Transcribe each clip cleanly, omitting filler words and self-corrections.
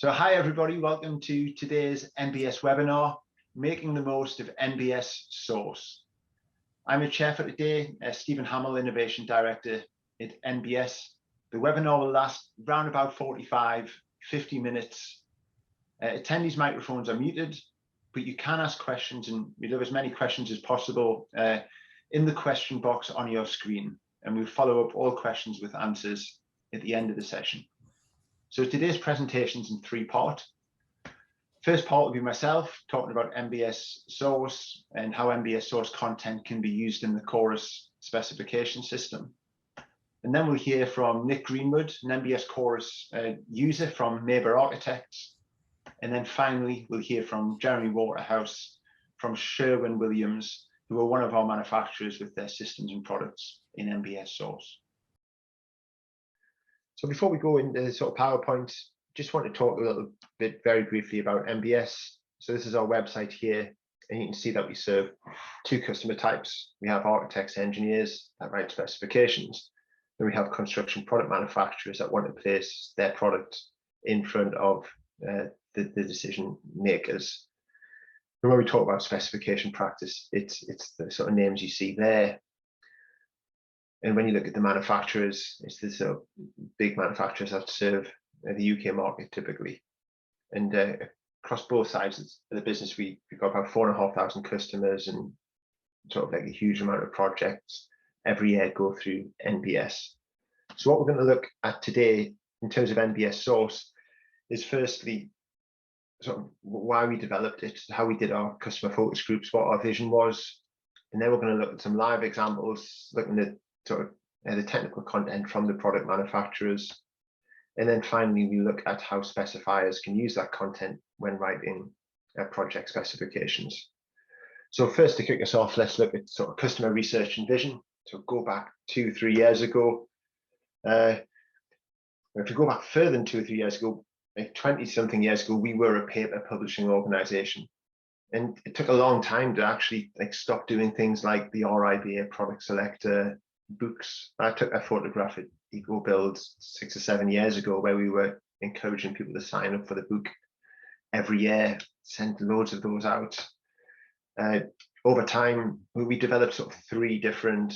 So hi everybody, welcome to today's NBS webinar, Making the Most of NBS Source. I'm the chair for today, Stephen Hamil, Innovation Director at NBS. The webinar will last around about 45-50 minutes. Attendees' microphones are muted, but you can ask questions, and we'll have as many questions as possible in the question box on your screen, and we'll follow up all questions with answers at the end of the session. So today's presentation is in three parts. First part will be myself talking about NBS Source and how NBS Source content can be used in the Chorus specification system. And then we'll hear from Nick Greenwood, an NBS Chorus user from Maber Architects. And then finally, we'll hear from Jeremy Waterhouse from Sherwin-Williams, who are one of our manufacturers with their systems and products in NBS Source. So before we go into sort of PowerPoint, just want to talk a little bit very briefly about NBS. So this is our website here, and you can see that we serve two customer types. We have architects, engineers that write specifications, and we have construction product manufacturers that want to place their product in front of the decision makers. And when we talk about specification practice, it's the sort of names you see there. And when you look at the manufacturers, it's the sort of big manufacturers that serve the UK market typically. And across both sides of the business, we've got about 4,500 customers and sort of like a huge amount of projects every year go through NBS. So what we're going to look at today in terms of NBS Source is firstly sort of why we developed it, how we did our customer focus groups, what our vision was. And then we're going to look at some live examples, looking at sort of the technical content from the product manufacturers. And then finally, we look at how specifiers can use that content when writing project specifications. So first, to kick us off, let's look at sort of customer research and vision. So go back 2-3 years ago. If you go back further than 2 or 3 years ago, like 20-something years ago, we were a paper publishing organization. And it took a long time to actually stop doing things like the RIBA product selector books. I took a photograph at Eco Build 6 or 7 years ago, where we were encouraging people to sign up for the book every year, sent loads of those out. Over time, we developed sort of 3 different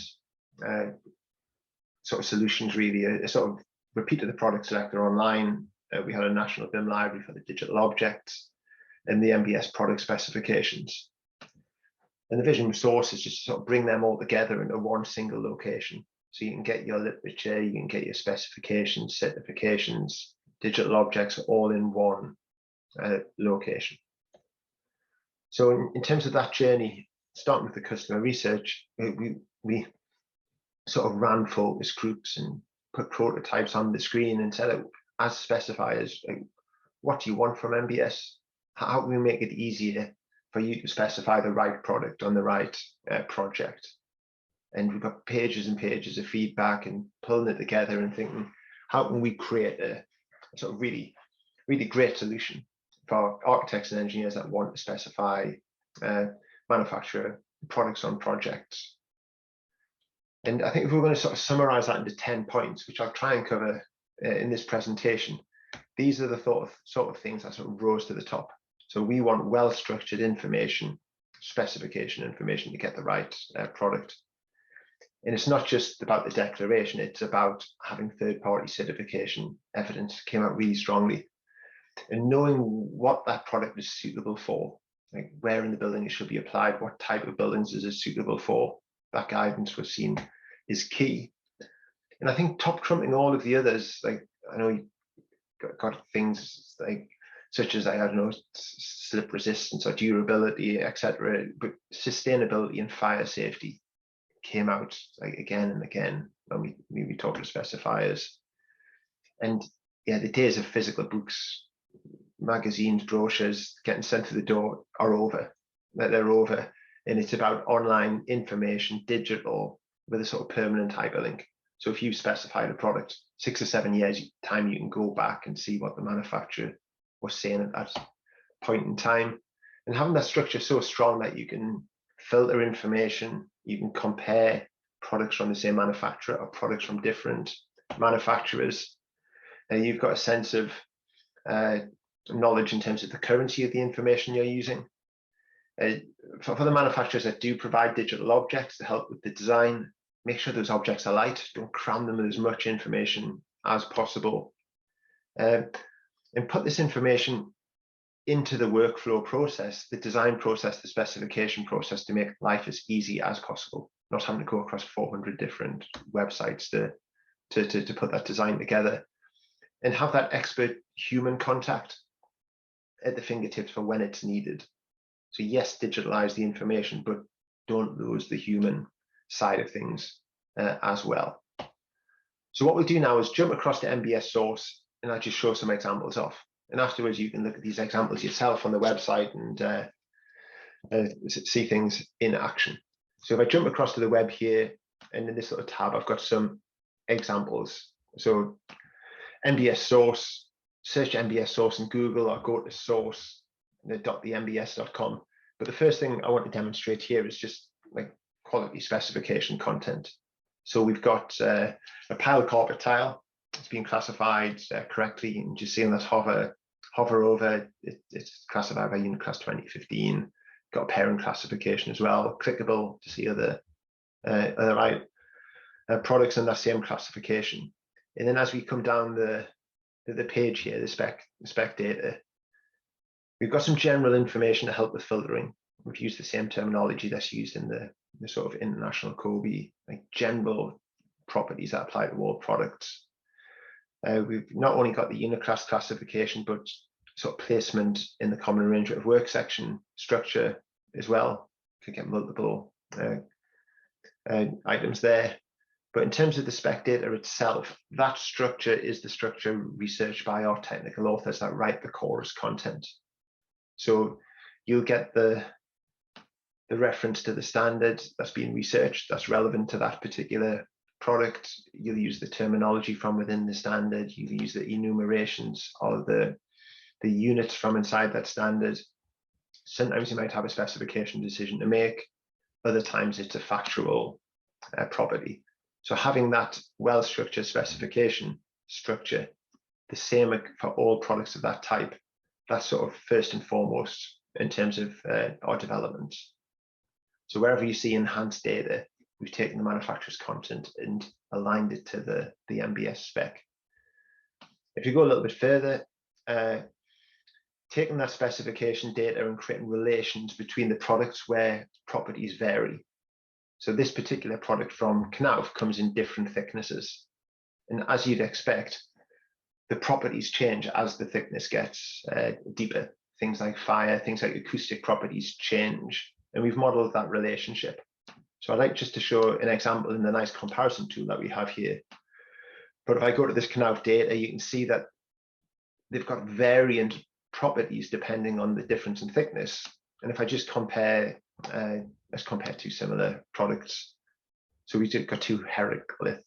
sort of solutions, really. A sort of repeat of the product selector online. We had a national BIM library for the digital objects and the NBS product specifications. And the vision source is just to sort of bring them all together into one single location. So you can get your literature, you can get your specifications, certifications, digital objects all in one location. So in terms of that journey, starting with the customer research, we sort of ran focus groups and put prototypes on the screen and said, as specifiers, what do you want from NBS? How can we make it easier for you to specify the right product on the right project? And we've got pages and pages of feedback and pulling it together and thinking, how can we create a sort of really, really great solution for architects and engineers that want to specify manufacture products on projects? And I think if we're going to sort of summarize that into 10 points, which I'll try and cover in this presentation, these are the sort of things that sort of rose to the top. So we want well-structured information, specification information to get the right product. And it's not just about the declaration, it's about having third-party certification evidence came out really strongly. And knowing what that product is suitable for, like where in the building it should be applied, what type of buildings is it suitable for, that guidance was seen is key. And I think top trumping all of the others, like I know you got things like such as, I don't know, slip resistance or durability, etc. But sustainability and fire safety came out like again and again when we talk to specifiers. And yeah, the days of physical books, magazines, brochures getting sent to the door are over. They're over, and it's about online information, digital, with a sort of permanent hyperlink. So if you specified a product, 6 or 7 years time, you can go back and see what the manufacturer was saying at that point in time. And having that structure so strong that you can filter information, you can compare products from the same manufacturer or products from different manufacturers. You've got a sense of knowledge in terms of the currency of the information you're using. For the manufacturers that do provide digital objects to help with the design, make sure those objects are light. Don't cram them with as much information as possible. And put this information into the workflow process, the design process, the specification process, to make life as easy as possible, not having to go across 400 different websites to put that design together, and have that expert human contact at the fingertips for when it's needed. So yes, digitalize the information, but don't lose the human side of things as well. So what we'll do now is jump across to NBS Source, and I'll just show some examples off. And afterwards, you can look at these examples yourself on the website and see things in action. So if I jump across to the web here, and in this little tab, I've got some examples. So NBS Source, search NBS Source in Google, or go to source.thembs.com. But the first thing I want to demonstrate here is just like quality specification content. So we've got a pile carpet tile. It's been classified correctly. You can just see on that hover over, it's classified by unit class 2015. Got a parent classification as well, clickable to see other products in that same classification. And then as we come down the page here, the spec data, we've got some general information to help with filtering. We've used the same terminology that's used in the sort of international COBE, like general properties that apply to all products. We've not only got the unit class classification, but sort of placement in the common arrangement of work section structure as well. Could get multiple items there. But in terms of the spec data itself, that structure is the structure researched by our technical authors that write the chorus content. So you'll get the reference to the standard that's been researched that's relevant to that particular product. You'll use the terminology from within the standard. You'll use the enumerations of the units from inside that standard. Sometimes you might have a specification decision to make. Other times it's a factual property. So having that well-structured specification structure, the same for all products of that type, that's sort of first and foremost in terms of our development. So wherever you see enhanced data, we've taken the manufacturer's content and aligned it to the NBS spec. If you go a little bit further, taking that specification data and creating relations between the products where properties vary. So this particular product from Knauf comes in different thicknesses. And as you'd expect, the properties change as the thickness gets deeper. Things like fire, things like acoustic properties change. And we've modeled that relationship. So I'd like just to show an example in the nice comparison tool that we have here. But if I go to this Knauf data, you can see that they've got variant properties depending on the difference in thickness. And if I just compare, let's compare two similar products. So we've got two Heraclith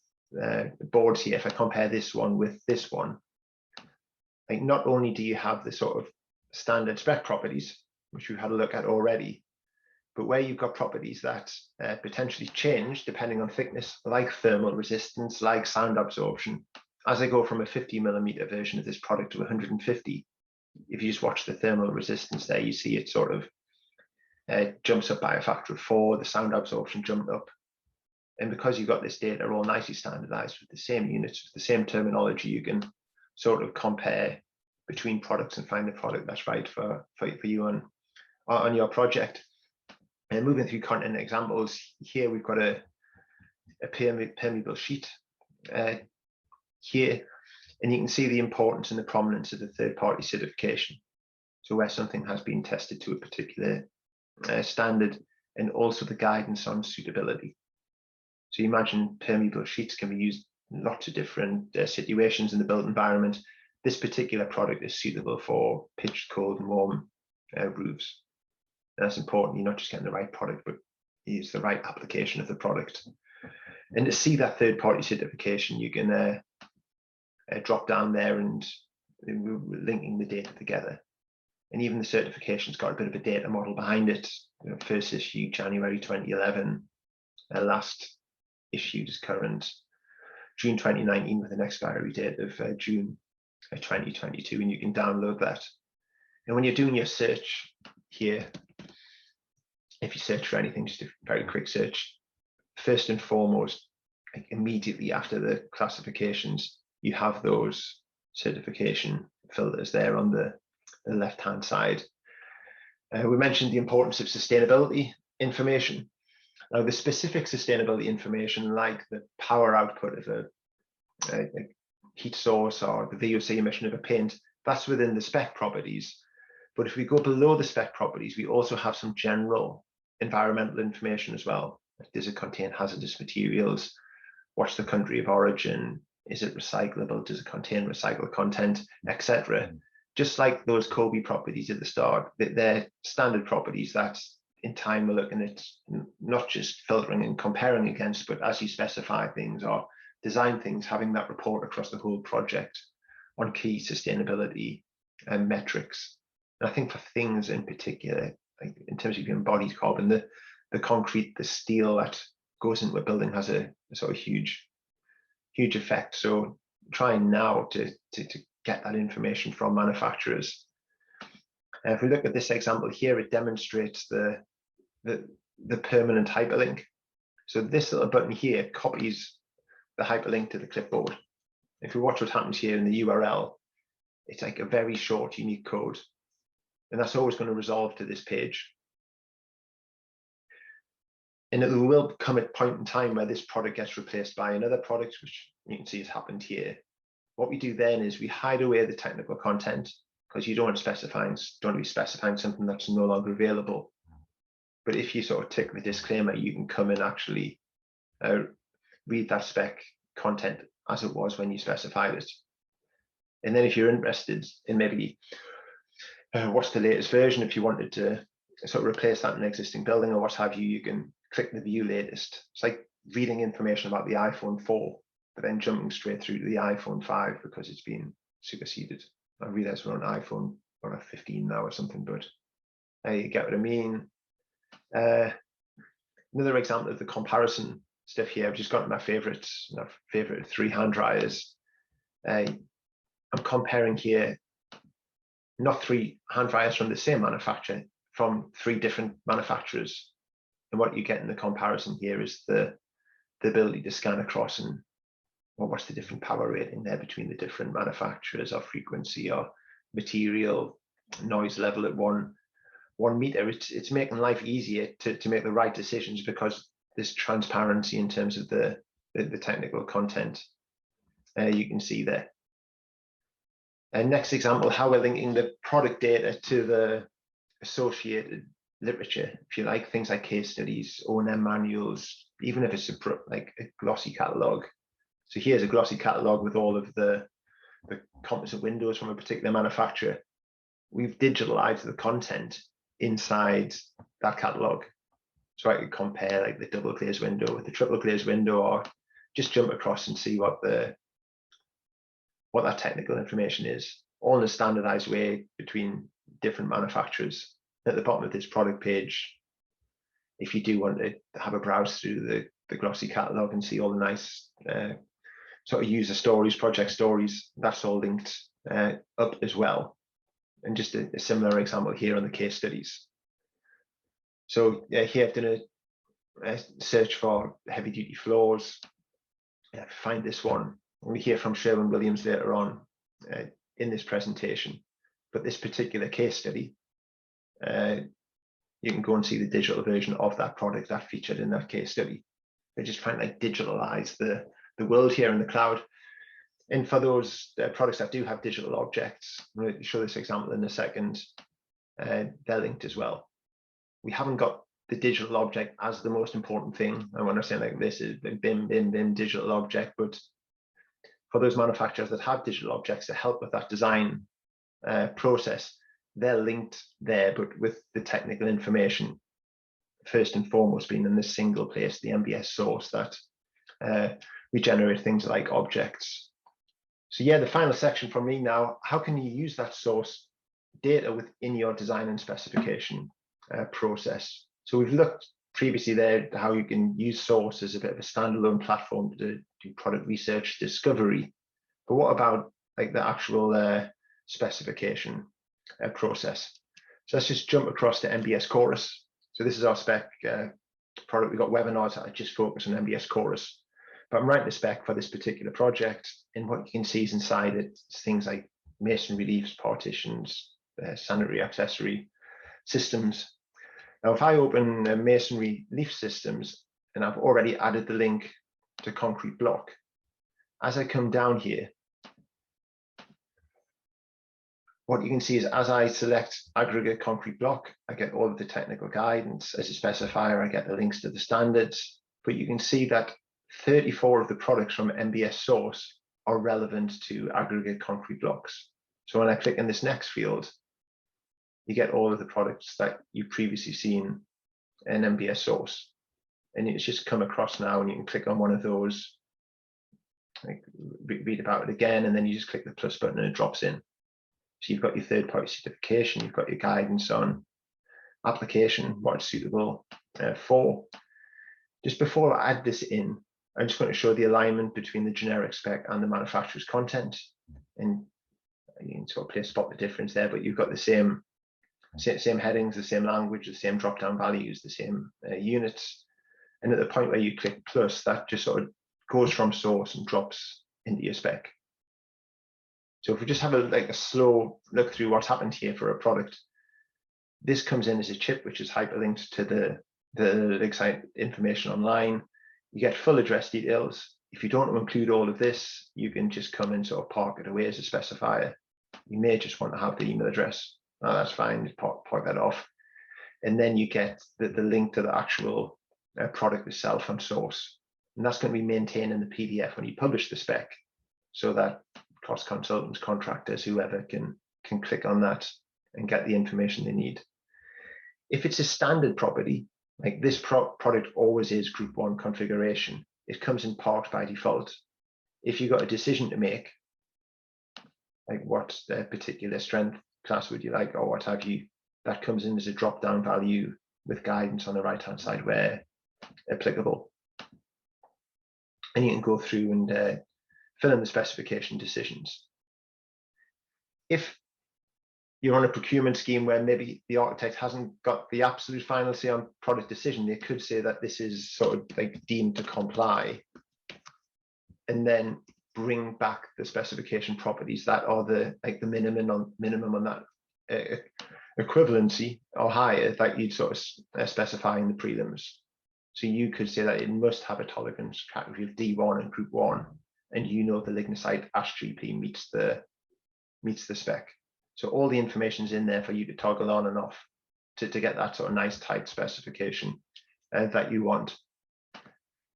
boards here. If I compare this one with this one, like not only do you have the sort of standard spec properties, which we've had a look at already, but where you've got properties that potentially change depending on thickness, like thermal resistance, like sound absorption. As I go from a 50mm version of this product to 150, if you just watch the thermal resistance there, you see it sort of jumps up by a factor of 4, the sound absorption jumped up. And because you've got this data all nicely standardized with the same units, with the same terminology, you can sort of compare between products and find the product that's right for you on your project. And moving through content examples, here we've got a permeable sheet here, and you can see the importance and the prominence of the third-party certification. So where something has been tested to a particular standard, and also the guidance on suitability. So you imagine permeable sheets can be used in lots of different situations in the built environment. This particular product is suitable for pitched, cold, and warm roofs. And that's important. You're not just getting the right product, but it's the right application of the product. And to see that third-party certification, you can drop down there and we're linking the data together. And even the certification's got a bit of a data model behind it. First issue, January 2011. Last issued is current, June 2019, with an expiry date of June 2022. And you can download that And when you're doing your search here, if you search for anything, just a very quick search, first and foremost, like immediately after the classifications, you have those certification filters there on the left-hand side. We mentioned the importance of sustainability information. Now, the specific sustainability information, like the power output of a heat source or the VOC emission of a paint, that's within the spec properties. But if we go below the spec properties, we also have some general environmental information as well. Does it contain hazardous materials? What's the country of origin? Is it recyclable? Does it contain recycled content, etc.? Just like those Kobe properties at the start, they're standard properties that in time we're looking at not just filtering and comparing against, but as you specify things or design things, having that report across the whole project on key sustainability and metrics. And I think for things in particular, like in terms of your embodied carbon, the concrete, the steel that goes into a building has a sort of huge effect. So trying now to get that information from manufacturers. If we look at this example here, it demonstrates the permanent hyperlink. So this little button here copies the hyperlink to the clipboard. If we watch what happens here in the URL, it's like a very short, unique code. And that's always going to resolve to this page. And it will come at a point in time where this product gets replaced by another product, which you can see has happened here. What we do then is we hide away the technical content, because you don't want to be specifying something that's no longer available. But if you sort of tick the disclaimer, you can come and actually read that spec content as it was when you specified it. And then if you're interested in maybe what's the latest version, if you wanted to sort of replace that in an existing building or what have you, you can click the view latest. It's like reading information about the iPhone 4, but then jumping straight through to the iPhone 5 because it's been superseded. I realize we're on iPhone 15 now or something, but you get what I mean. Another example of the comparison stuff here, I've just got my favorite 3 hand dryers. I'm comparing here not 3 hand dryers from the same manufacturer, from 3 different manufacturers. And what you get in the comparison here is the ability to scan across and what's the different power rating there between the different manufacturers, or frequency or material, noise level at one meter. It's making life easier to make the right decisions because there's transparency in terms of the technical content. You can see there. And next example, how we're linking the product data to the associated literature, if you like, things like case studies, O&M manuals, even if it's like a glossy catalog. So here's a glossy catalog with all of the composite windows from a particular manufacturer. We've digitalized the content inside that catalog. So I could compare like the double glazed window with the triple glazed window, or just jump across and see what that technical information is, all in a standardized way between different manufacturers. At the bottom of this product page, if you do want to have a browse through the glossy catalog and see all the nice sort of user stories, project stories, that's all linked up as well. And just a similar example here on the case studies. So here I've done a search for heavy duty floors. Find this one. We hear from Sherwin-Williams later on in this presentation, but this particular case study, you can go and see the digital version of that product that featured in that case study. They just trying to like digitalize the world here in the cloud. And for those products that do have digital objects, I'm going to show this example in a second, they're linked as well. We haven't got the digital object as the most important thing. And when I say like this is BIM, digital object, but for those manufacturers that have digital objects to help with that design process, they're linked there, but with the technical information, first and foremost being in this single place, the NBS source that we generate things like objects. So yeah, the final section from me now, how can you use that source data within your design and specification process? So we've looked previously there how you can use source as a bit of a standalone platform to do product research discovery. But what about like the actual specification? process. So let's just jump across to NBS Chorus. So this is our spec product. We've got webinars that are just focused on NBS Chorus. But I'm writing the spec for this particular project, and what you can see is inside it, it's things like masonry leaves, partitions, sanitary accessory systems. Now, if I open masonry leaf systems, and I've already added the link to concrete block, as I come down here, what you can see is as I select aggregate concrete block, I get all of the technical guidance. As a specifier, I get the links to the standards, but you can see that 34 of the products from NBS Source are relevant to aggregate concrete blocks. So when I click in this next field, you get all of the products that you've previously seen in NBS Source. And it's just come across now, and you can click on one of those, like, read about it again, and then you just click the plus button and it drops in. So you've got your third-party certification, you've got your guidance on application, what it's suitable for. Just before I add this in, I'm just going to show the alignment between the generic spec and the manufacturer's content. And you can sort of spot the difference there, but you've got the same headings, the same language, the same drop-down values, the same units. And at the point where you click plus, that just sort of goes from source and drops into your spec. So if we just have a slow look through what's happened here for a product, this comes in as a chip, which is hyperlinked to the analytics information online. You get full address details. If you don't include all of this, you can just come and sort of park it away as a specifier. You may just want to have the email address. Oh, that's fine, just park that off. And then you get the link to the actual product itself on source. And that's going to be maintained in the PDF when you publish the spec, so that cost consultants, contractors, whoever can click on that and get the information they need. If it's a standard property, like this product always is group 1 configuration, it comes in parked by default. If you've got a decision to make, like what particular strength class would you like, or what have you, that comes in as a drop-down value with guidance on the right-hand side where applicable. And you can go through and fill in the specification decisions. If you're on a procurement scheme where maybe the architect hasn't got the absolute final say on product decision, they could say that this is sort of like deemed to comply, and then bring back the specification properties that are the minimum on that equivalency or higher that you'd sort of specify in the prelims. So you could say that it must have a tolerance category of D1 and group 1, and you know the lignocite ash GP meets the spec. So all the information's in there for you to toggle on and off to get that sort of nice tight specification that you want.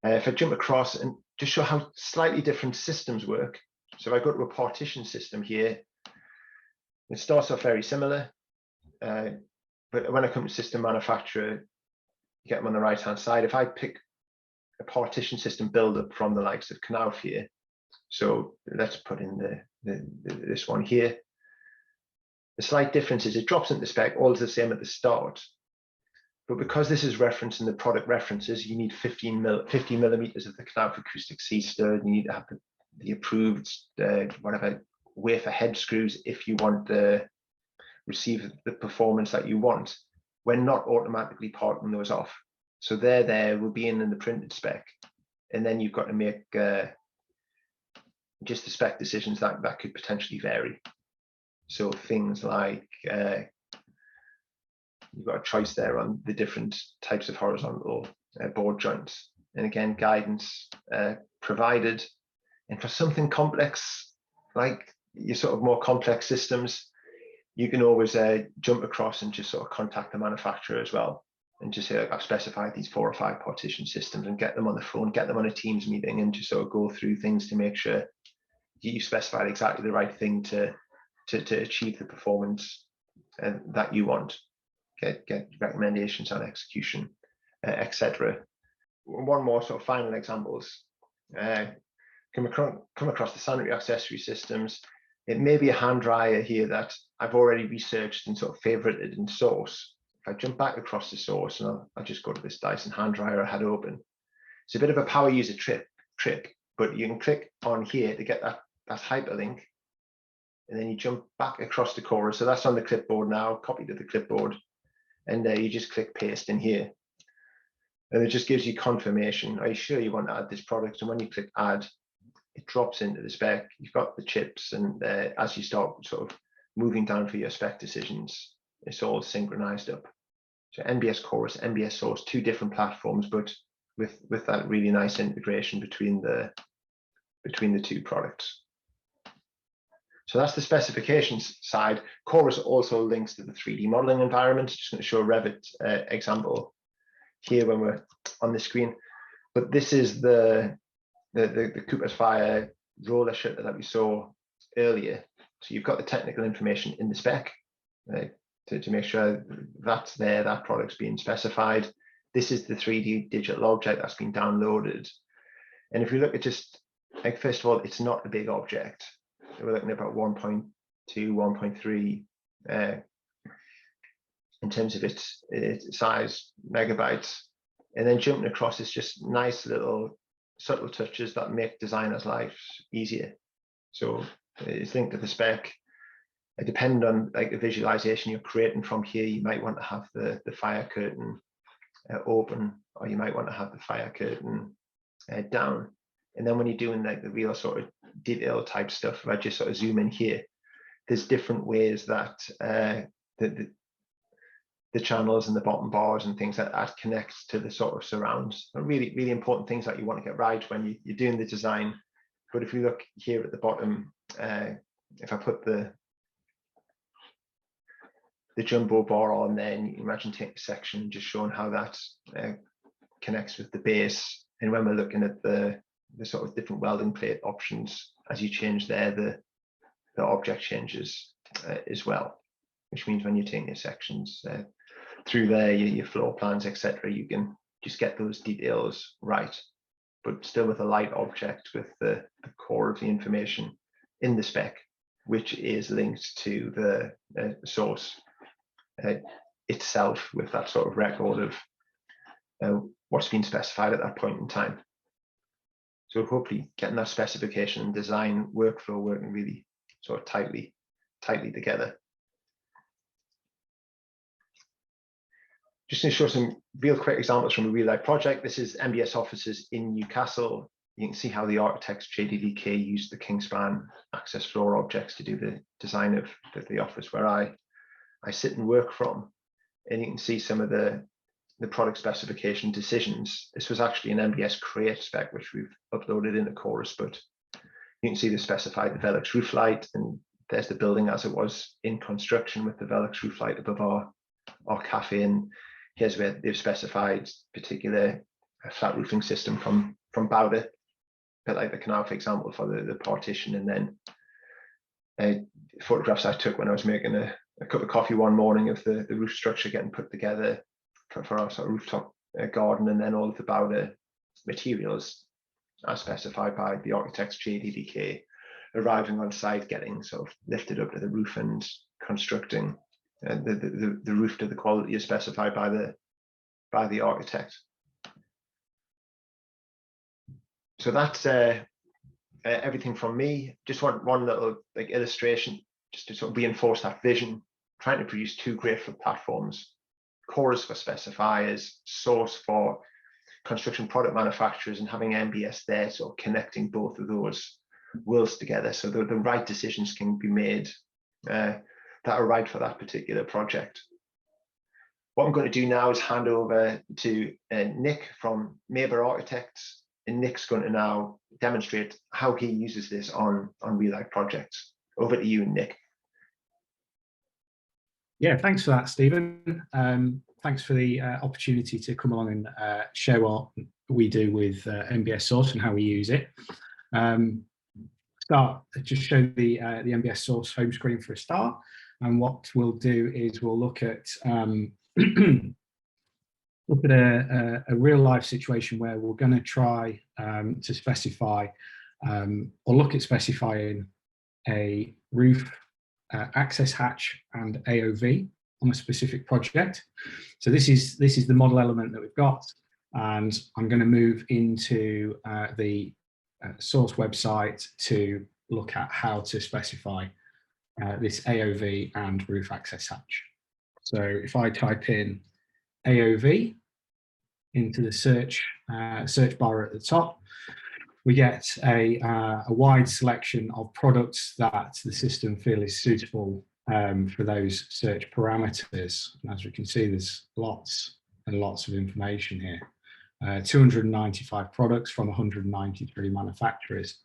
If I jump across and just show how slightly different systems work. So if I go to a partition system here, it starts off very similar, but when I come to system manufacturer, you get them on the right hand side. If I pick a partition system build-up from the likes of Knauf here, so let's put in this one here. The slight difference is it drops into the spec, all is the same at the start. But because this is referenced in the product references, you need 50 millimeters of the Knauf acoustic C-stud. You need to have the approved whatever wafer head screws if you want to receive the performance that you want. We're not automatically parking those off. So there will be in the printed spec. And then you've got to make just the spec decisions that could potentially vary. So things like you've got a choice there on the different types of horizontal board joints. And again, guidance provided. And for something complex, like your sort of more complex systems, you can always jump across and just sort of contact the manufacturer as well. And just say, like, I've specified these 4 or 5 partition systems, and get them on the phone, get them on a Teams meeting, and just sort of go through things to make sure you specified exactly the right thing to achieve the performance that you want. Get recommendations on execution, etc. One more sort of final examples. Come across the sanitary accessory systems. It may be a hand dryer here that I've already researched and sort of favorited in source. If I jump back across the source, and I'll just go to this Dyson hand dryer I had open. It's a bit of a power user trick, but you can click on here to get that hyperlink, and then you jump back across the Chorus. So that's on the clipboard now, copy to the clipboard, and you just click paste in here. And it just gives you confirmation. Are you sure you want to add this product? And when you click add, it drops into the spec. You've got the chips, and as you start sort of moving down for your spec decisions, it's all synchronized up. So NBS Chorus, NBS Source, two different platforms, but with that really nice integration between the two products. So that's the specifications side. Chorus also links to the 3D modeling environment. Just going to show a Revit example here when we're on the screen. But this is the Cooper's Fire roller shutter that we saw earlier. So you've got the technical information in the spec to make sure that's there, that product's being specified. This is the 3D digital object that's been downloaded. And if you look at just, like, first of all, it's not a big object. We're looking at about 1.2, 1.3 in terms of its size, megabytes. And then jumping across is just nice little subtle touches that make designers' lives easier. So it's linked to the spec. Depending on like the visualization you're creating from here, you might want to have the fire curtain open, or you might want to have the fire curtain down. And then when you're doing like the real sort of detail type stuff, if I just sort of zoom in here, there's different ways that the channels and the bottom bars and things like that connects to the sort of surrounds. Are really, really important things that you want to get right when you're doing the design. But if you look here at the bottom, if I put the jumbo bar on there, and you can imagine taking a section and just showing how that connects with the base. And when we're looking at the sort of different welding plate options, as you change there, the object changes as well, which means when you're taking your sections through there, your floor plans, etc., you can just get those details right, but still with a light object with the core of the information in the spec, which is linked to the source itself with that sort of record of what's been specified at that point in time. So hopefully getting that specification and design workflow working really sort of tightly together. Just to show some real quick examples from a real life project. This is NBS offices in Newcastle. You can see how the architects JDDK used the Kingspan access floor objects to do the design of the office where I sit and work from. And you can see some of the product specification decisions. This was actually an NBS Create spec, which we've uploaded in the Chorus, but you can see the specified the Velux roof light, and there's the building as it was in construction with the Velux roof light above our cafe. And here's where they've specified particular flat roofing system from Bowder, a bit like the canal, for example, for the partition. And then photographs I took when I was making a cup of coffee one morning of the roof structure getting put together for our sort of rooftop garden, and then all of the Bowder materials as specified by the architects JDDK arriving on site, getting sort of lifted up to the roof and constructing the roof to the quality is specified by the architect. So that's everything from me. Just want one little like illustration just to sort of reinforce that vision, trying to produce two great platforms. Chorus for specifiers, Source for construction product manufacturers, and having NBS there, sort of connecting both of those worlds together so that the right decisions can be made that are right for that particular project. What I'm going to do now is hand over to Nick from Maber Architects, and Nick's going to now demonstrate how he uses this on real life projects. Over to you, Nick. Yeah, thanks for that, Stephen. Thanks for the opportunity to come along and share what we do with NBS Source and how we use it. Just show the NBS Source home screen for a start. And what we'll do is we'll look at look at a real life situation where we're going to try to specify or look at specifying a roof access hatch and AOV on a specific project. So this is the model element that we've got, and I'm going to move into the Source website to look at how to specify this AOV and roof access hatch. So if I type in AOV into the search bar at the top, we get a wide selection of products that the system feels is suitable for those search parameters. And as we can see, there's lots and lots of information here. 295 products from 193 manufacturers.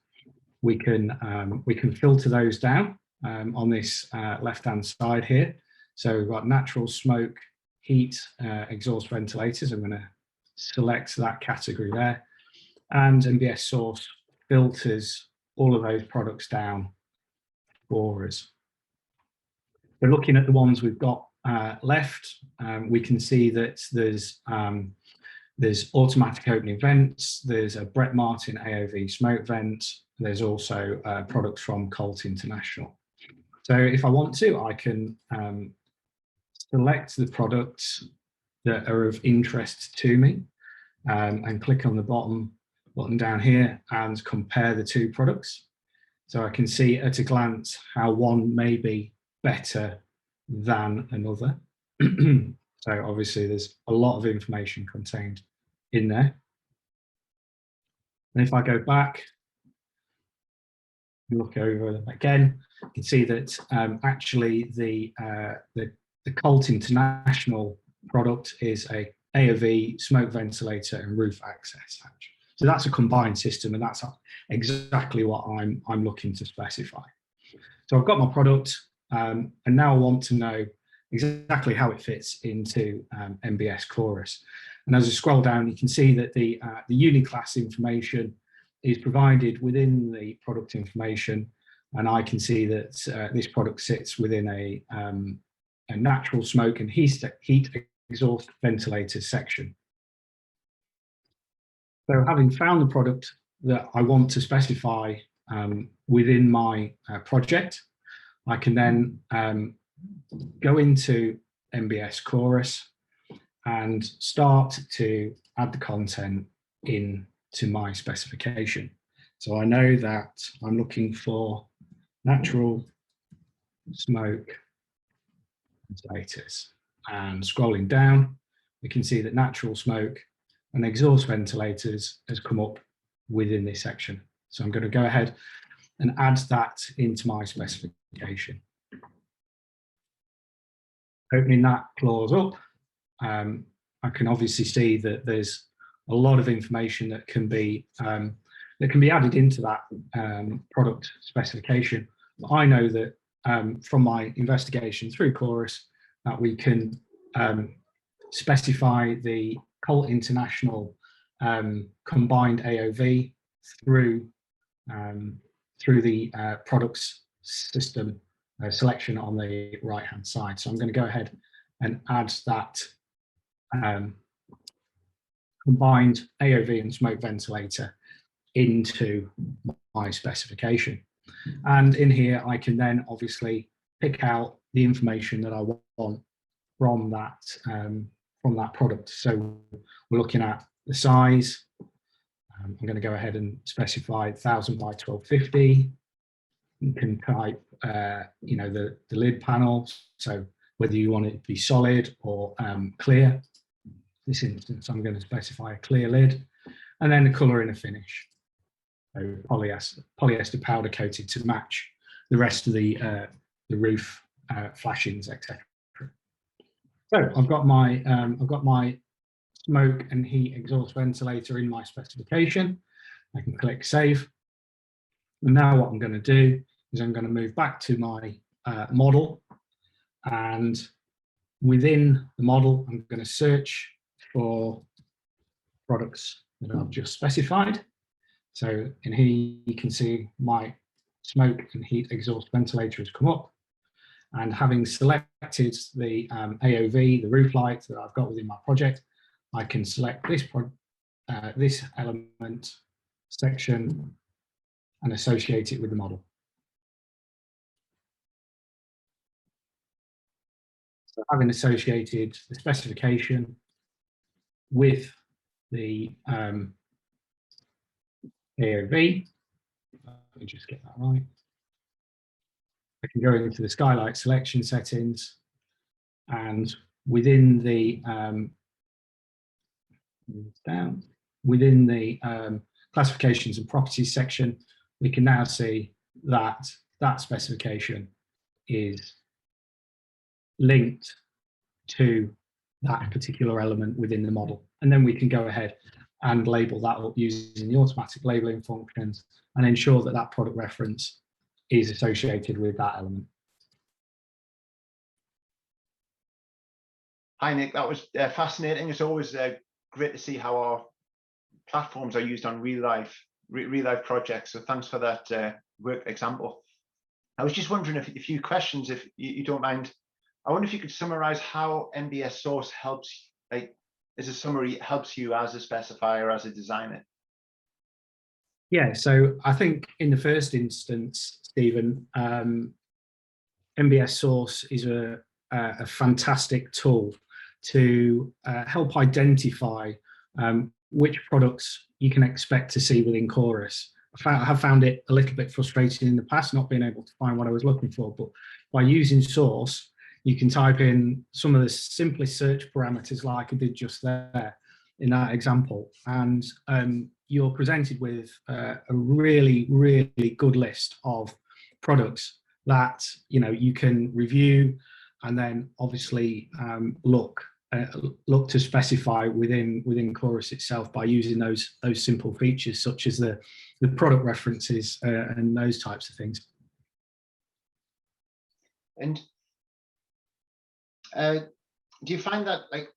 We can filter those down on this left-hand side here. So we've got natural smoke, heat, exhaust ventilators. I'm going to select that category there. And NBS Source filters all of those products down for us. So looking at the ones we've got left, we can see that there's automatic opening vents, there's a Brett Martin AOV smoke vent, there's also products from Colt International. So if I want to, I can select the products that are of interest to me and click on the bottom button down here and compare the two products. So I can see at a glance how one may be better than another. So obviously there's a lot of information contained in there. And if I go back and look over again, you can see that actually the Colt International product is a AOV, smoke ventilator and roof access hatch. So that's a combined system, and that's exactly what I'm looking to specify. So I've got my product, and now I want to know exactly how it fits into NBS Chorus. And as I scroll down, you can see that the Uniclass information is provided within the product information, and I can see that this product sits within a natural smoke and heat exhaust ventilator section. So having found the product that I want to specify within my project, I can then go into NBS Chorus and start to add the content into my specification. So I know that I'm looking for natural smoke ventilators, and scrolling down, we can see that natural smoke and exhaust ventilators has come up within this section. So I'm going to go ahead and add that into my specification. Opening that clause up, I can obviously see that there's a lot of information that can be added into that product specification. But I know that from my investigation through Chorus that we can specify the Colt International combined AOV through the products system selection on the right hand side. So I'm going to go ahead and add that combined AOV and smoke ventilator into my specification. And in here, I can then obviously pick out the information that I want from that product. So we're looking at the size. I'm going to go ahead and specify 1000 by 1250. You can type, the lid panel. So whether you want it to be solid or clear. In this instance, I'm going to specify a clear lid, and then the color and a finish. So polyester powder coated to match the rest of the roof flashings, etc. So I've got my smoke and heat exhaust ventilator in my specification. I can click save. And now what I'm going to do is I'm going to move back to my model, and within the model, I'm going to search for products that I've just specified. So in here, you can see my smoke and heat exhaust ventilator has come up. And having selected the AOV, the roof light that I've got within my project, I can select this element section and associate it with the model. So having associated the specification with the AOV, let me just get that right. I can go into the skylight selection settings, and within the classifications and properties section, we can now see that that specification is linked to that particular element within the model. And then we can go ahead and label that up using the automatic labeling functions and ensure that that product reference is associated with that element. Hi, Nick. That was fascinating. It's always great to see how our platforms are used on real life projects. So thanks for that work example. I was just wondering if a few questions, if you don't mind. I wonder if you could summarize how NBS Source helps, like, as a summary, helps you as a specifier, as a designer. Yeah, so I think in the first instance, Stephen, NBS Source is a fantastic tool to help identify which products you can expect to see within Chorus. I have found it a little bit frustrating in the past, not being able to find what I was looking for, but by using Source, you can type in some of the simplest search parameters like I did just there in that example, and you're presented with a really, really good list of products that you can review, and then obviously look to specify within Chorus itself by using those simple features such as the product references and those types of things. And do you find that like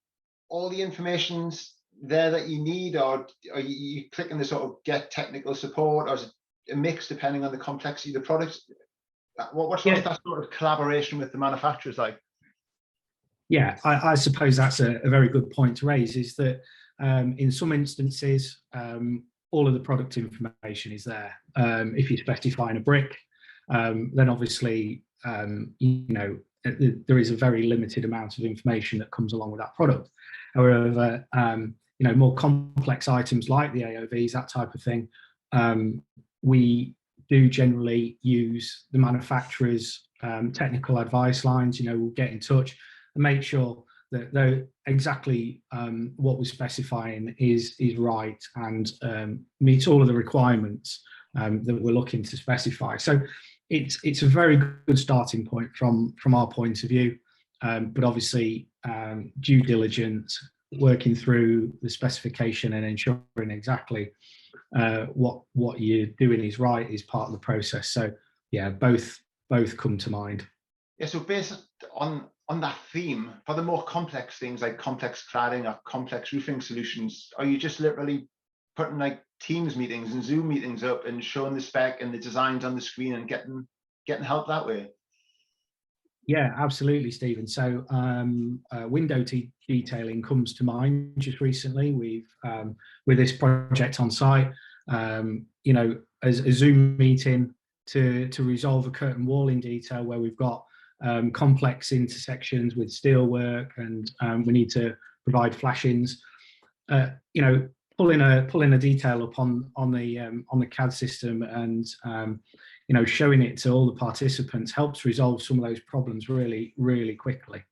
all the information's there that you need, or are you clicking the sort of get technical support, or is it a mix depending on the complexity of the products? What's that sort of collaboration with the manufacturers like? Yeah, I suppose that's a very good point to raise, is that in some instances, all of the product information is there. If you're specifying a brick, then obviously, there is a very limited amount of information that comes along with that product. However, more complex items like the AOVs, that type of thing, we do generally use the manufacturer's technical advice lines. We'll get in touch and make sure that exactly what we're specifying is right and meets all of the requirements that we're looking to specify. So it's a very good starting point from our point of view, but obviously due diligence, working through the specification and ensuring exactly what you're doing is right is part of the process. So yeah, both come to mind. Yeah, so based on that theme, for the more complex things like complex cladding or complex roofing solutions, are you just literally putting like Teams meetings and Zoom meetings up and showing the spec and the designs on the screen and getting help that way? Yeah, absolutely, Stephen. So window detailing comes to mind just recently. We've with this project on site, as a Zoom meeting to resolve a curtain wall in detail where we've got complex intersections with steelwork, and we need to provide flashings. Pulling a detail up on the CAD system and showing it to all the participants helps resolve some of those problems really, really quickly.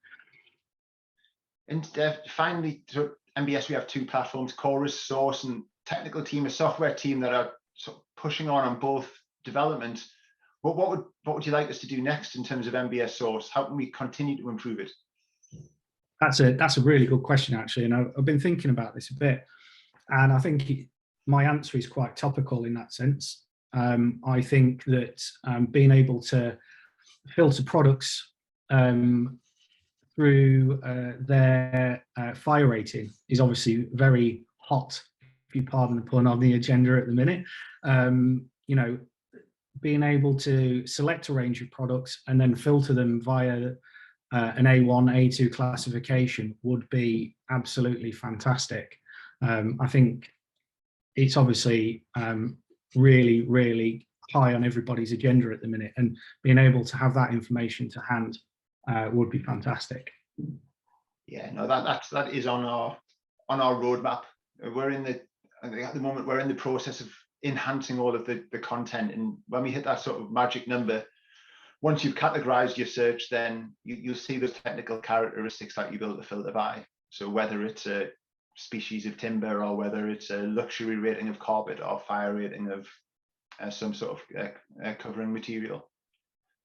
And finally, so NBS, we have two platforms: Chorus, Source, and technical team, a software team that are sort of pushing on both development. What would you like us to do next in terms of NBS Source? How can we continue to improve it? That's a really good question, actually, and I've been thinking about this a bit, and I think my answer is quite topical in that sense. I think that being able to filter products through their fire rating is obviously very hot, if you pardon the pun, on the agenda at the minute. Being able to select a range of products and then filter them via an A1, A2 classification would be absolutely fantastic. I think it's obviously really, really high on everybody's agenda at the minute, and being able to have that information to hand would be fantastic. Yeah, no, that is on our roadmap. I think at the moment we're in the process of enhancing all of the content, and when we hit that sort of magic number, once you've categorized your search, then you'll see those technical characteristics that you build a filter by. So whether it's a species of timber, or whether it's a luxury rating of carpet, or fire rating of some sort of covering material.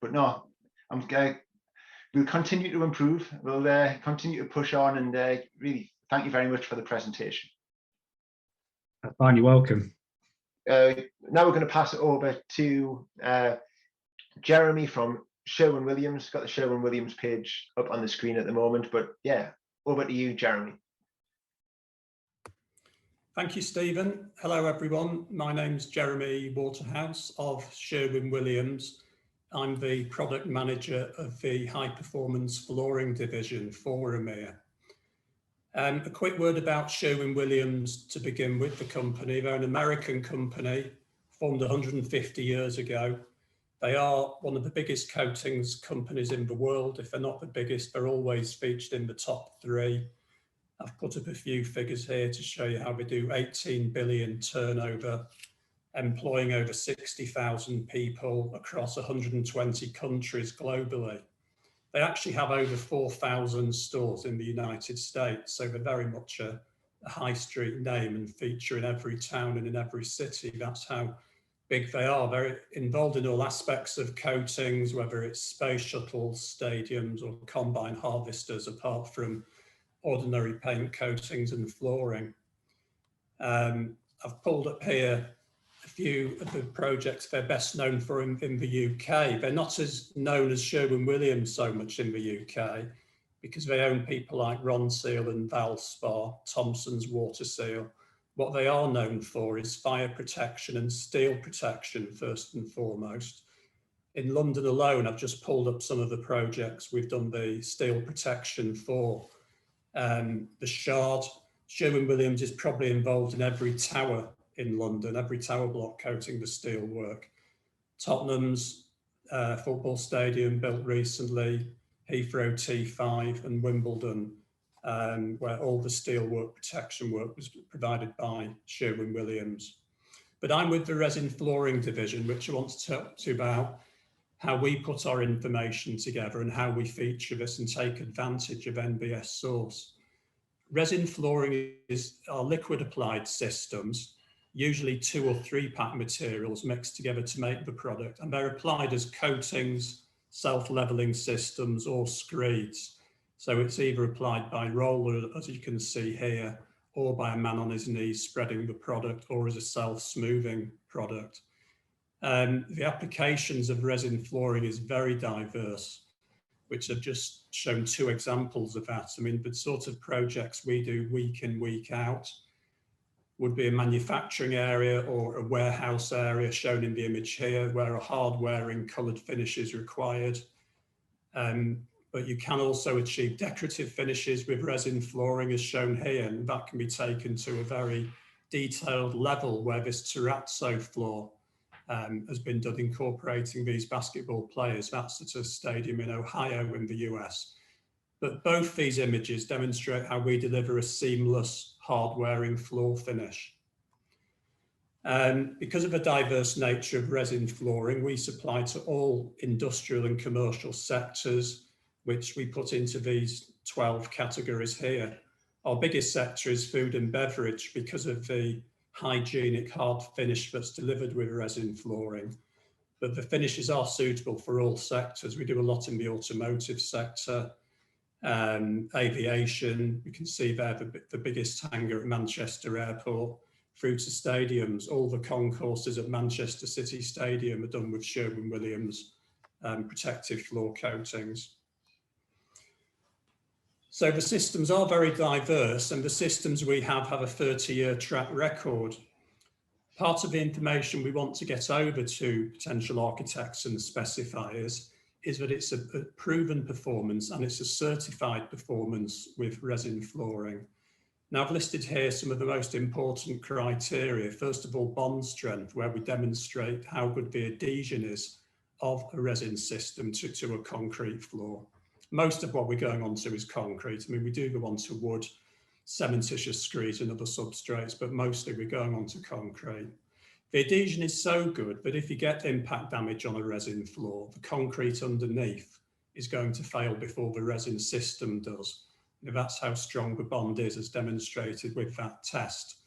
But no, we'll continue to improve. We'll continue to push on, and really thank you very much for the presentation. That's fine, you're welcome. Now we're going to pass it over to Jeremy from Sherwin-Williams. Got the Sherwin-Williams page up on the screen at the moment, but yeah, over to you, Jeremy. Thank you, Stephen. Hello, everyone. My name's Jeremy Waterhouse of Sherwin-Williams. I'm the product manager of the high performance flooring division for EMEA. A quick word about Sherwin-Williams to begin with. The company, they're an American company formed 150 years ago. They are one of the biggest coatings companies in the world. If they're not the biggest, they're always featured in the top 3. I've put up a few figures here to show you how we do 18 billion turnover, employing over 60,000 people across 120 countries globally. They actually have over 4,000 stores in the United States, so they're very much a high street name and feature in every town and in every city. That's how big they are. They're involved in all aspects of coatings, whether it's space shuttles, stadiums, or combine harvesters, apart from ordinary paint coatings and flooring. I've pulled up here a few of the projects they're best known for in the UK. They're not as known as Sherwin-Williams so much in the UK, because they own people like Ronseal and Valspar, Thompson's Water Seal. What they are known for is fire protection and steel protection, first and foremost. In London alone, I've just pulled up some of the projects we've done the steel protection for. The Shard, Sherwin-Williams is probably involved in every tower in London, every tower block coating the steel work. Tottenham's football stadium built recently, Heathrow T5 and Wimbledon, where all the steel work, protection work was provided by Sherwin-Williams. But I'm with the resin flooring division, which I want to talk to you about how we put our information together and how we feature this and take advantage of NBS Source. Resin flooring are liquid applied systems, usually 2 or 3 pack materials mixed together to make the product, and they're applied as coatings, self-leveling systems, or screeds. So it's either applied by roller, as you can see here, or by a man on his knees spreading the product, or as a self-smoothing product. The applications of resin flooring is very diverse, which I've just shown 2 examples of that. I mean, the sort of projects we do week in, week out would be a manufacturing area or a warehouse area shown in the image here, where a hard wearing coloured finish is required. But you can also achieve decorative finishes with resin flooring as shown here, and that can be taken to a very detailed level where this terrazzo floor has been done incorporating these basketball players. That's at a stadium in Ohio in the US. But both these images demonstrate how we deliver a seamless hard-wearing floor finish. Because of the diverse nature of resin flooring, we supply to all industrial and commercial sectors, which we put into these 12 categories here. Our biggest sector is food and beverage because of the hygienic hard finish that's delivered with resin flooring. But the finishes are suitable for all sectors. We do a lot in the automotive sector, aviation. You can see there the biggest hangar at Manchester Airport, through to stadiums. All the concourses at Manchester City Stadium are done with Sherwin-Williams protective floor coatings. So the systems are very diverse, and the systems we have a 30-year track record. Part of the information we want to get over to potential architects and specifiers is that it's a proven performance and it's a certified performance with resin flooring. Now, I've listed here some of the most important criteria. First of all, bond strength, where we demonstrate how good the adhesion is of a resin system to a concrete floor. Most of what we're going on to is concrete. I mean, we do go on to wood, cementitious screeds and other substrates, but mostly we're going on to concrete. The adhesion is so good that if you get impact damage on a resin floor, the concrete underneath is going to fail before the resin system does. And that's how strong the bond is, as demonstrated with that test.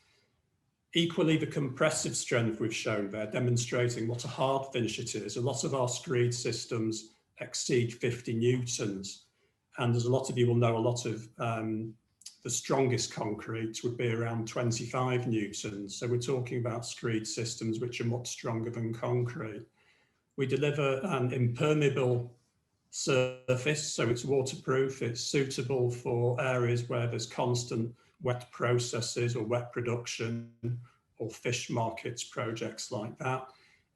Equally, the compressive strength we've shown there, demonstrating what a hard finish it is. A lot of our screed systems exceed 50 newtons. And as a lot of you will know, a lot of the strongest concretes would be around 25 newtons. So we're talking about screed systems which are much stronger than concrete. We deliver an impermeable surface, so it's waterproof, it's suitable for areas where there's constant wet processes or wet production or fish markets projects like that.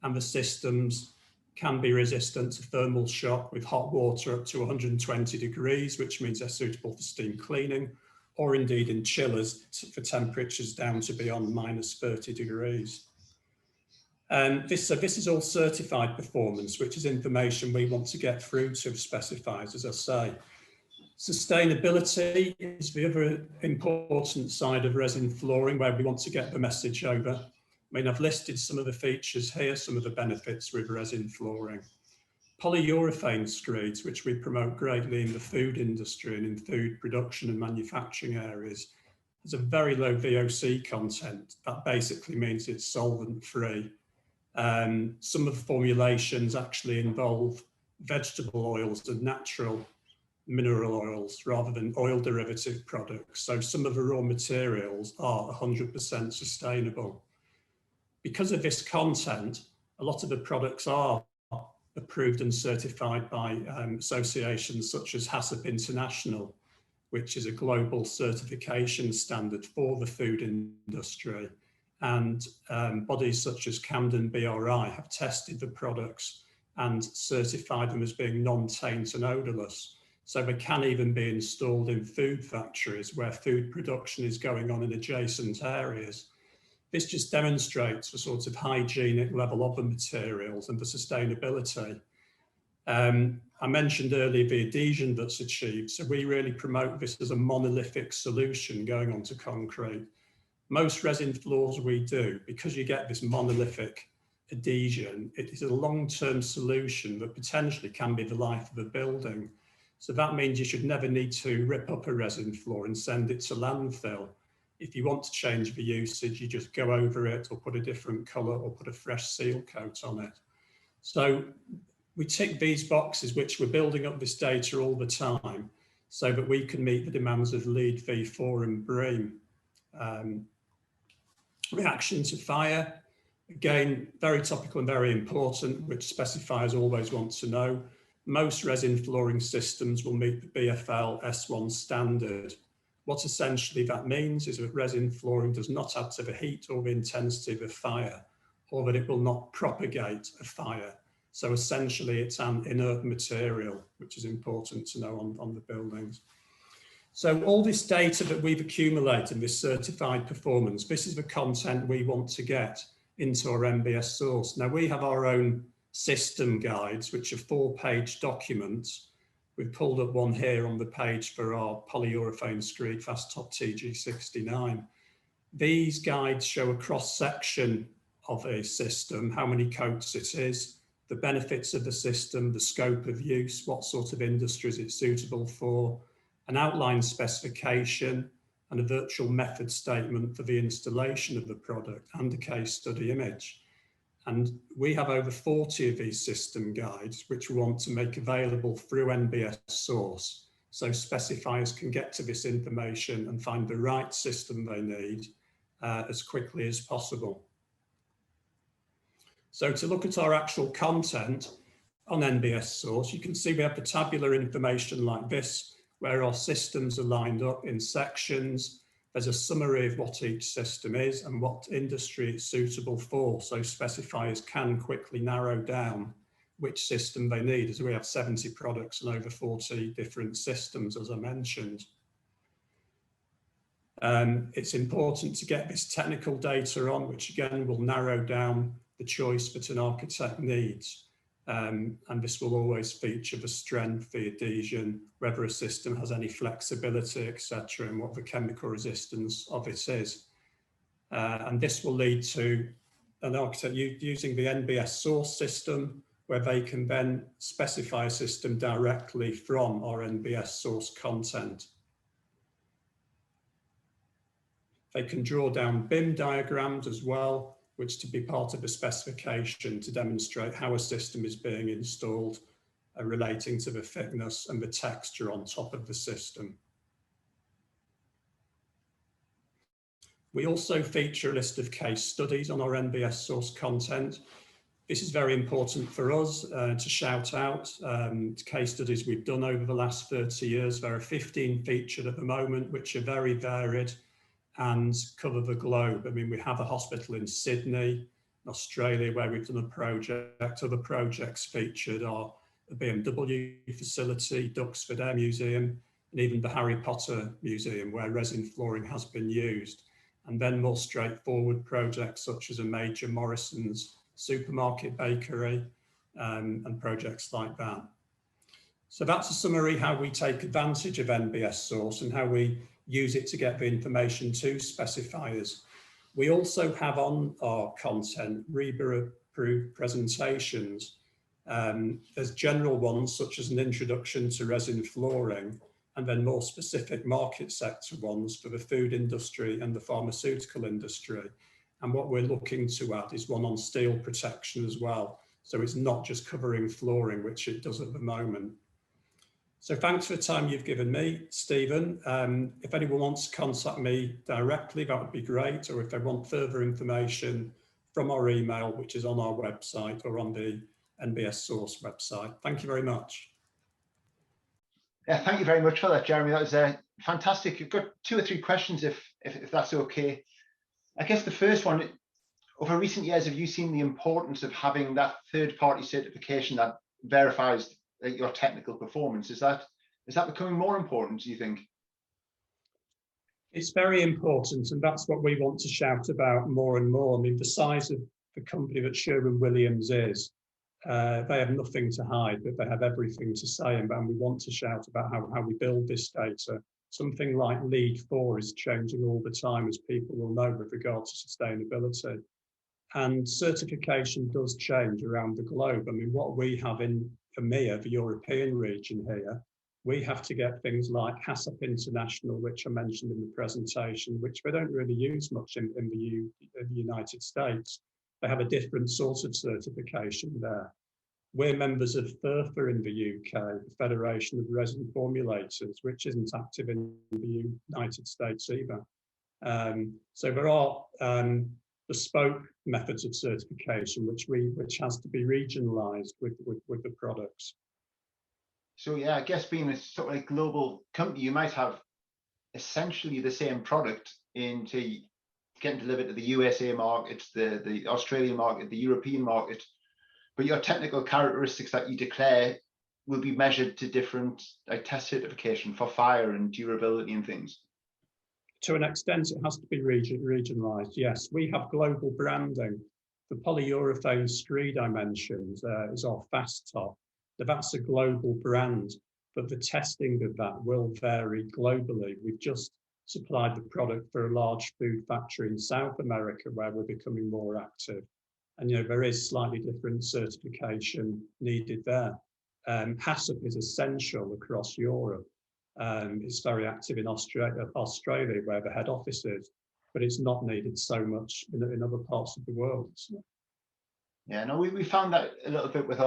And the systems can be resistant to thermal shock with hot water up to 120 degrees, which means they're suitable for steam cleaning, or indeed in chillers for temperatures down to beyond -30 degrees. So this is all certified performance, which is information we want to get through to specifiers, as I say. Sustainability is the other important side of resin flooring, where we want to get the message over. I mean, I've listed some of the features here, some of the benefits with resin flooring. Polyurethane screeds, which we promote greatly in the food industry and in food production and manufacturing areas, has a very low VOC content. That basically means it's solvent-free. Some of the formulations actually involve vegetable oils and natural mineral oils rather than oil derivative products. So some of the raw materials are 100% sustainable. Because of this content, a lot of the products are approved and certified by associations such as HACCP International, which is a global certification standard for the food industry. And bodies such as Camden BRI have tested the products and certified them as being non-taint and odorless. So they can even be installed in food factories where food production is going on in adjacent areas. This just demonstrates the sort of hygienic level of the materials and the sustainability. I mentioned earlier the adhesion that's achieved, so we really promote this as a monolithic solution going onto concrete. Most resin floors we do, because you get this monolithic adhesion, it is a long-term solution that potentially can be the life of a building. So that means you should never need to rip up a resin floor and send it to landfill. If you want to change the usage, you just go over it or put a different colour or put a fresh seal coat on it. So we tick these boxes, which we're building up this data all the time so that we can meet the demands of LEED v4 and BREEAM. Reaction to fire, again, very topical and very important, which specifiers always want to know. Most resin flooring systems will meet the BFL S1 standard. What essentially that means is that resin flooring does not add to the heat or the intensity of a fire, or that it will not propagate a fire. So essentially it's an inert material, which is important to know on the buildings. So all this data that we've accumulated, this certified performance, this is the content we want to get into our NBS Source. Now we have our own system guides, which are 4-page documents. We've pulled up one here on the page for our polyurethane screed Fast Top TG69. These guides show a cross-section of a system, how many coats it is, the benefits of the system, the scope of use, what sort of industries it's suitable for, an outline specification, and a virtual method statement for the installation of the product, and a case study image. And we have over 40 of these system guides, which we want to make available through NBS Source, so specifiers can get to this information and find the right system they need as quickly as possible. So to look at our actual content on NBS Source, you can see we have the tabular information like this, where our systems are lined up in sections. There's a summary of what each system is and what industry it's suitable for, so specifiers can quickly narrow down which system they need, as we have 70 products and over 40 different systems, as I mentioned. It's important to get this technical data on, which again will narrow down the choice that an architect needs. And this will always feature the strength, the adhesion, whether a system has any flexibility, etc., and what the chemical resistance of it is. And this will lead to an architect using the NBS Source system, where they can then specify a system directly from our NBS Source content. They can draw down BIM diagrams as well, which to be part of the specification to demonstrate how a system is being installed, relating to the thickness and the texture on top of the system. We also feature a list of case studies on our NBS Source content. This is very important for us to shout out case studies we've done over the last 30 years. There are 15 featured at the moment, which are very varied and cover the globe. I mean, we have a hospital in Sydney, Australia, where we've done a project. Other projects featured are the BMW facility, Duxford Air Museum, and even the Harry Potter Museum, where resin flooring has been used. And then more straightforward projects such as a major Morrison's supermarket bakery and projects like that. So that's a summary how we take advantage of NBS Source and how we use it to get the information to specifiers. We also have on our content RIBA approved presentations. There's general ones such as an introduction to resin flooring, and then more specific market sector ones for the food industry and the pharmaceutical industry. And what we're looking to add is one on steel protection as well. So it's not just covering flooring, which it does at the moment. So thanks for the time you've given me, Stephen. If anyone wants to contact me directly, that would be great. Or if they want further information from our email, which is on our website or on the NBS Source website. Thank you very much. Yeah, thank you very much for that, Jeremy. That was fantastic. You've got 2 or 3 questions, if that's okay. I guess the first one, over recent years, have you seen the importance of having that third-party certification that verifies your technical performance? Is that becoming more important, do you think? It's very important, and that's what we want to shout about more and more. I mean, the size of the company that Sherwin-Williams is, they have nothing to hide, but they have everything to say, and we want to shout about how we build this data. Something like LEED 4 is changing all the time, as people will know, with regard to sustainability. And certification does change around the globe. I mean, what we have in EMEA, the European region here, we have to get things like HACCP International, which I mentioned in the presentation, which they don't really use much in the United States. They have a different sort of certification there. We're members of FERFA in the UK, the Federation of Resin Formulators, which isn't active in the United States either. So there are bespoke methods of certification, which has to be regionalised with the products. So yeah, I guess being a sort of like global company, you might have essentially the same product into getting delivered to the USA market, the Australian market, the European market, but your technical characteristics that you declare will be measured to different test certification for fire and durability and things. To an extent, it has to be regionalised. Yes, we have global branding. The polyurethane screed I mentioned is our fast top. That's a global brand, but the testing of that will vary globally. We've just supplied the product for a large food factory in South America, where we're becoming more active. And there is slightly different certification needed there. HACCP is essential across Europe. It's very active in Australia, where the head office is, but it's not needed so much in other parts of the world. So. Yeah, no, we found that a little bit with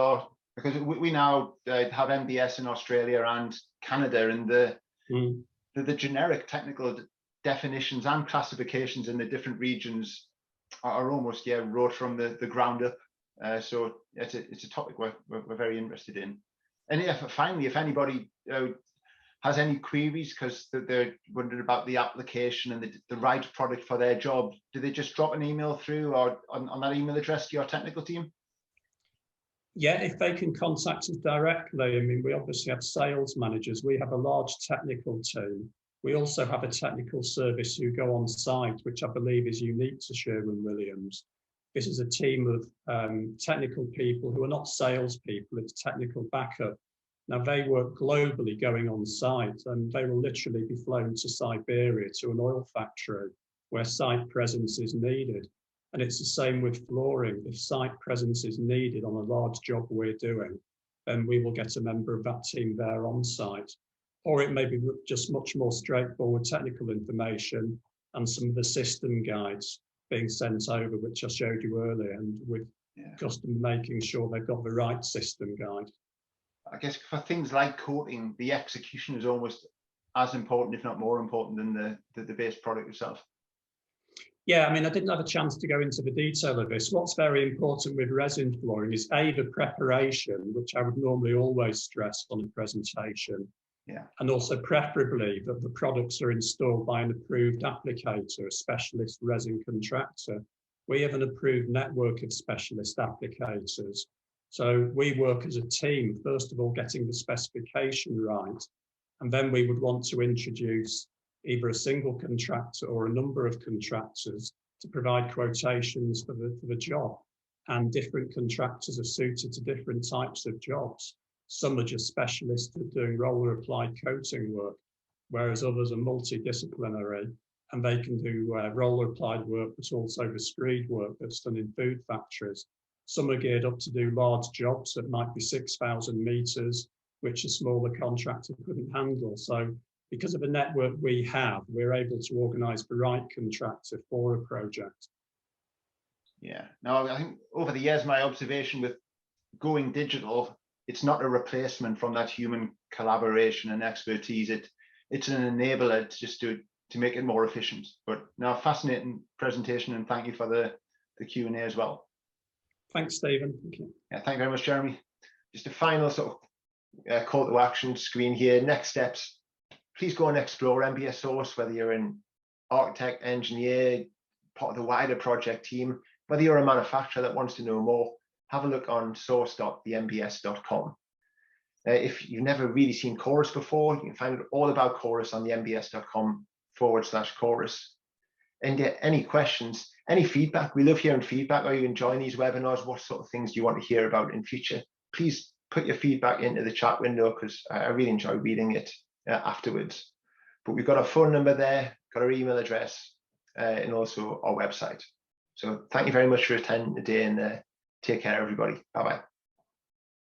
because we now have NBS in Australia and Canada, and the generic technical definitions and classifications in the different regions are almost wrote from the ground up. So it's a topic we're very interested in. And finally, if anybody has any queries because they're wondering about the application and the right product for their job, do they just drop an email through or on that email address to your technical team? Yeah, if they can contact us directly. I mean, we obviously have sales managers. We have a large technical team. We also have a technical service who go on site, which I believe is unique to Sherwin-Williams. This is a team of technical people who are not salespeople, it's technical backup. Now, they work globally going on site, and they will literally be flown to Siberia to an oil factory where site presence is needed. And it's the same with flooring. If site presence is needed on a large job we're doing, then we will get a member of that team there on site. Or it may be just much more straightforward technical information and some of the system guides being sent over, which I showed you earlier, and with customer making sure they've got the right system guide. I guess for things like coating, the execution is almost as important, if not more important, than the base product itself. Yeah, I mean, I didn't have a chance to go into the detail of this. What's very important with resin flooring is the preparation, which I would normally always stress on a presentation. Yeah. And also preferably that the products are installed by an approved applicator, a specialist resin contractor. We have an approved network of specialist applicators. So we work as a team, first of all, getting the specification right. And then we would want to introduce either a single contractor or a number of contractors to provide quotations for the job. And different contractors are suited to different types of jobs. Some are just specialists at doing roller applied coating work, whereas others are multidisciplinary and they can do roller applied work, but also the screed work that's done in food factories. Some are geared up to do large jobs that might be 6,000 meters, which a smaller contractor couldn't handle. So because of the network we have, we're able to organize the right contractor for a project. Yeah, now I think over the years, my observation with going digital, it's not a replacement from that human collaboration and expertise. It's an enabler to make it more efficient. But now, fascinating presentation, and thank you for the Q&A as well. Thanks, Stephen. Thank you. Yeah, thank you very much, Jeremy. Just a final sort of call to action screen here. Next steps, please go and explore NBS Source, whether you're an architect, engineer, part of the wider project team, whether you're a manufacturer that wants to know more, have a look on source.thembs.com. If you've never really seen Chorus before, you can find out all about Chorus on the nbs.com/Chorus. And any questions, any feedback, we love hearing feedback. Are you enjoying these webinars? What sort of things do you want to hear about in future? Please put your feedback into the chat window, because I really enjoy reading it afterwards. But we've got our phone number there, got our email address, and also our website. So thank you very much for attending today, and take care, everybody. Bye-bye.